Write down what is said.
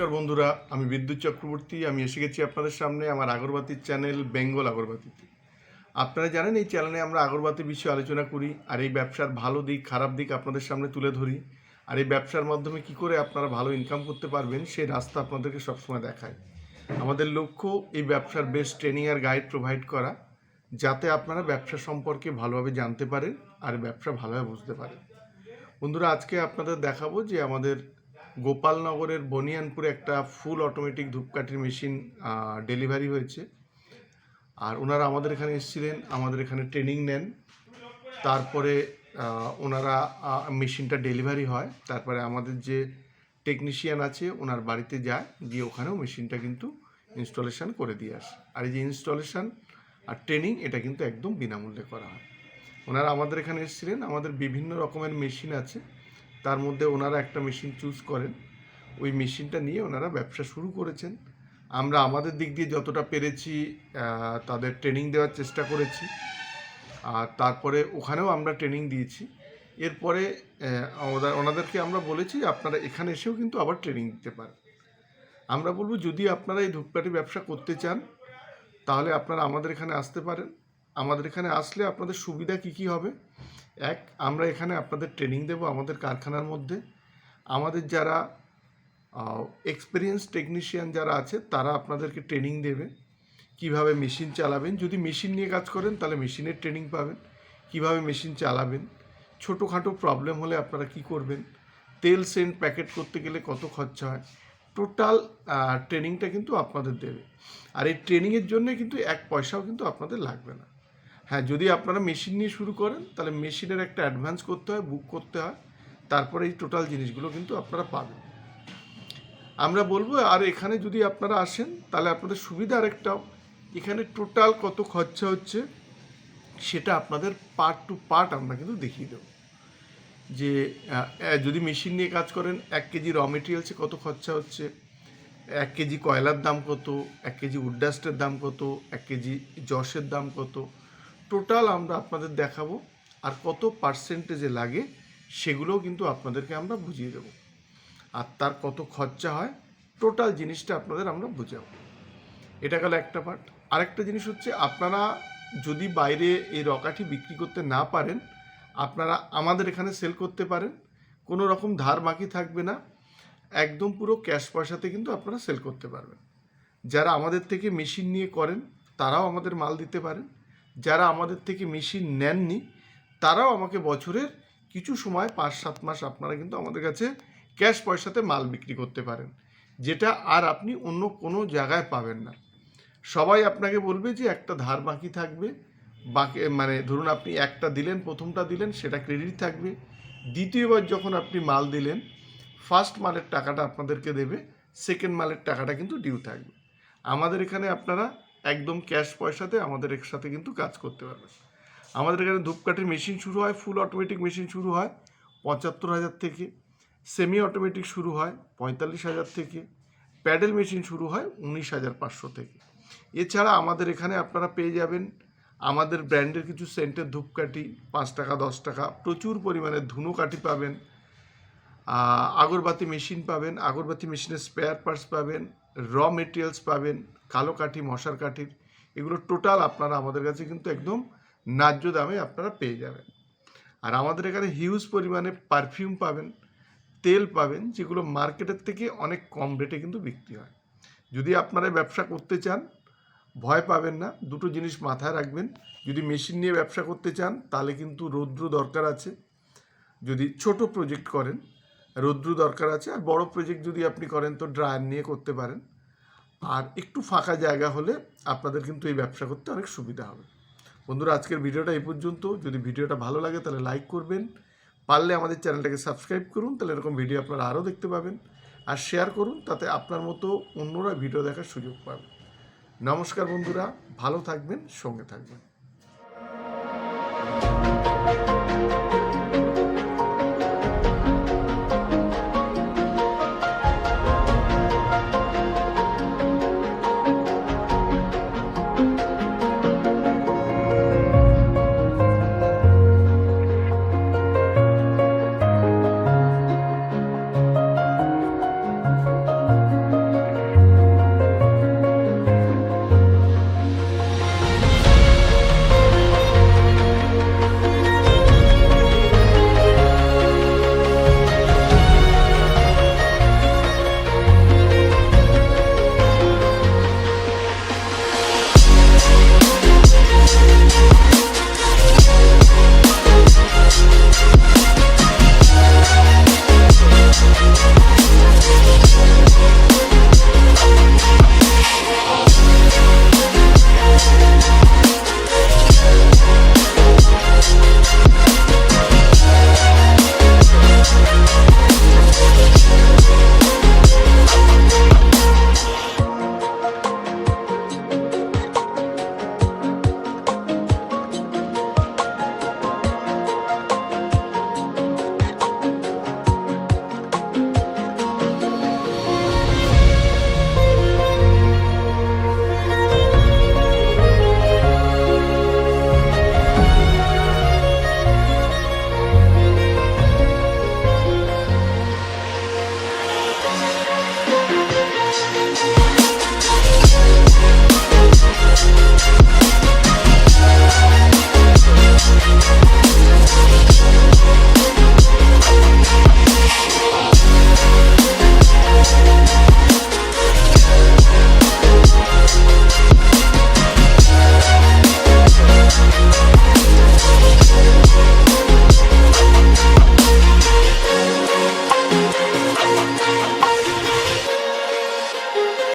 নমস্কার বন্ধুরা, আমি বিদ্যুৎ চক্রবর্তী। আমি এসে গেছি আপনাদের সামনে আমার আগরবাতির চ্যানেল বেঙ্গল আগরবাতিতে। আপনারা জানেন এই চ্যানেলে আমরা আগরবাতি বিষয়ে আলোচনা করি আর এই ব্যবসার ভালো দিক খারাপ দিক আপনাদের সামনে তুলে ধরি। আর এই ব্যবসার মাধ্যমে কি করে আপনারা ভালো ইনকাম করতে পারবেন সেই রাস্তা আপনাদেরকে সবসময় দেখায়। আমাদের লক্ষ্য এই ব্যবসার বেস্ট ট্রেনিং আর গাইড প্রোভাইড করা, যাতে আপনারা ব্যবসা সম্পর্কে ভালোভাবে জানতে পারেন আর ব্যবসা ভালোভাবে বুঝতে পারেন। বন্ধুরা, আজকে আপনাদের দেখাবো যে আমাদের গোপালনগরের বনিয়ানপুরে একটা ফুল অটোমেটিক ধূপকাঠির মেশিন ডেলিভারি হয়েছে। আর ওনারা আমাদের এখানে এসেছিলেন, আমাদের এখানে ট্রেনিং নেন, তারপরে ওনারা মেশিনটা ডেলিভারি হয়, তারপরে আমাদের যে টেকনিশিয়ান আছে ওনার বাড়িতে যায়, গিয়ে ওখানেও মেশিনটা কিন্তু ইনস্টলেশন করে দিয়ে আসে। আর এই যে ইনস্টলেশন আর ট্রেনিং এটা কিন্তু একদম বিনামূল্যে করা হয়। ওনারা আমাদের এখানে এসেছিলেন, আমাদের বিভিন্ন রকমের মেশিন আছে, তার মধ্যে ওনারা একটা মেশিন চুজ করেন, ওই মেশিনটা নিয়ে ওনারা ব্যবসা শুরু করেছেন। আমরা আমাদের দিক দিয়ে যতটা পেরেছি তাদের ট্রেনিং দেওয়ার চেষ্টা করেছি, আর তারপরে ওখানেও আমরা ট্রেনিং দিয়েছি। এরপরে ওনাদেরকে আমরা বলেছি আপনারা এখানে এসেও কিন্তু আবার ট্রেনিং দিতে পারেন। আমরা বলবো যদি আপনারা এই ধূপকাঠি ব্যবসা করতে চান তাহলে আপনারা আমাদের এখানে আসতে পারেন। আমাদের এখানে আসলে আপনাদের সুবিধা কী হবে, আমরা এখানে আপনাদের ট্রেনিং দেব আমাদের কারখানার মধ্যে। আমাদের যারা এক্সপিরিয়েন্স টেকনিশিয়ান যারা আছে তারা আপনাদেরকে ট্রেনিং দেবে কিভাবে মেশিন চালাবেন। যদি মেশিন নিয়ে কাজ করেন তাহলে মেশিনের ট্রেনিং পাবেন, কিভাবে মেশিন চালাবেন, ছোটোখাটো প্রবলেম হলে আপনারা কি করবেন, তেল সেন্ট প্যাকেট করতে গেলে কত খরচা হয়, টোটাল ট্রেনিংটা কিন্তু আপনাদের দেবে। আর এই ট্রেনিংয়ের জন্য কিন্তু এক পয়সাও কিন্তু আপনাদের লাগবে না। হ্যাঁ, যদি আপনারা মেশিন নিয়ে শুরু করেন তাহলে মেশিনের একটা অ্যাডভান্স করতে হয়, বুক করতে হয়, তারপরে এই টোটাল জিনিসগুলো কিন্তু আপনারা পাবেন। আমরা বলবো আর এখানে যদি আপনারা আসেন তাহলে আপনাদের সুবিধা আরেকটাও, এখানে টোটাল কত খরচা হচ্ছে সেটা আপনাদের পার্ট টু পার্ট আমরা কিন্তু দেখিয়ে দেবো। যে যদি মেশিন নিয়ে কাজ করেন 1 কেজি র মেটেরিয়ালসে কত খরচা হচ্ছে, 1 কেজি কয়লার দাম কত, 1 কেজি উডডাস্টের দাম কত, 1 কেজি জসের দাম কত, টোটাল আমরা আপনাদের দেখাবো। আর কত পার্সেন্টেজে লাগে সেগুলোও কিন্তু আপনাদেরকে আমরা বুঝিয়ে দেবো। আর তার কত খরচা হয় টোটাল জিনিসটা আপনাদের আমরা বুঝাবো। এটা গেল একটা পার্ট। আরেকটা জিনিস হচ্ছে, আপনারা যদি বাইরে এই রকাঠি বিক্রি করতে না পারেন আপনারা আমাদের এখানে সেল করতে পারেন, কোনো রকম ধার বাকি থাকবে না, একদম পুরো ক্যাশ পয়সাতে কিন্তু আপনারা সেল করতে পারবেন। যারা আমাদের থেকে মেশিন নিয়ে করেন তারাও আমাদের মাল দিতে পারেন, যারা আমাদের থেকে মেশিন নেননি তারাও আমাকে বছরের কিছু সময় 5-7 মাস আপনারা কিন্তু আমাদের কাছে ক্যাশ পয়সাতে মাল বিক্রি করতে পারেন, যেটা আর আপনি অন্য কোনো জায়গায় পাবেন না। সবাই আপনাকে বলবে যে একটা ধার বাকি থাকবে, বাকি মানে ধরুন আপনি একটা দিলেন, প্রথমটা দিলেন সেটা ক্রেডিট থাকবে, দ্বিতীয়বার যখন আপনি মাল দিলেন ফার্স্ট মালের টাকাটা আপনাদেরকে দেবে, সেকেন্ড মালের টাকাটা কিন্তু ডিউ থাকবে। আমাদের এখানে আপনারা একদম ক্যাশ পয়সাতে আমাদের একসাথে কিন্তু কাজ করতে পারবেন। আমাদের এখানে ধূপকাঠির মেশিন শুরু হয়, ফুল অটোমেটিক মেশিন শুরু হয় 75,000 থেকে, সেমি অটোমেটিক শুরু হয় 45,000 থেকে, প্যাডেল মেশিন শুরু হয় 19,500 থেকে। এছাড়া আমাদের এখানে আপনারা পেয়ে যাবেন আমাদের ব্র্যান্ডের কিছু সেন্টের ধূপকাঠি 5 টাকা 10 টাকা, প্রচুর পরিমাণে ধুনো কাঠি পাবেন, আগরবাতি মেশিন পাবেন, আগরবাতি মেশিনের স্পেয়ার পার্টস পাবেন, র মেটেরিয়ালস পাবেন, কালো কাঠি, মশার কাঠির, এগুলো টোটাল আপনারা আমাদের কাছে কিন্তু একদম ন্যায্য দামে আপনারা পেয়ে যাবেন। আর আমাদের এখানে হিউজ পরিমাণে পারফিউম পাবেন, তেল পাবেন, যেগুলো মার্কেটের থেকে অনেক কম রেটে কিন্তু বিক্রি হয়। যদি আপনারা ব্যবসা করতে চান ভয় পাবেন না, দুটো জিনিস মাথায় রাখবেন। যদি মেশিন নিয়ে ব্যবসা করতে চান তাহলে কিন্তু রৌদ্র দরকার আছে, যদি ছোট প্রজেক্ট করেন রৌদ্র দরকার আছে, আর বড় প্রজেক্ট যদি আপনি করেন তো ড্রায়ার নিয়ে করতে পারেন। আর একটু ফাঁকা জায়গা হলে আপনাদের কিন্তু এই ব্যবসা করতে অনেক সুবিধা হবে। বন্ধুরা, আজকের ভিডিওটা এই পর্যন্ত। যদি ভিডিওটা ভালো লাগে তাহলে লাইক করবেন, পারলে আমাদের চ্যানেলটাকে সাবস্ক্রাইব করুন, তাহলে এরকম ভিডিও আপনারা আরও দেখতে পাবেন। আর শেয়ার করুন, তাতে আপনার মতো অন্যরা ভিডিও দেখার সুযোগ পাবে। নমস্কার বন্ধুরা, ভালো থাকবেন, সঙ্গে থাকবেন।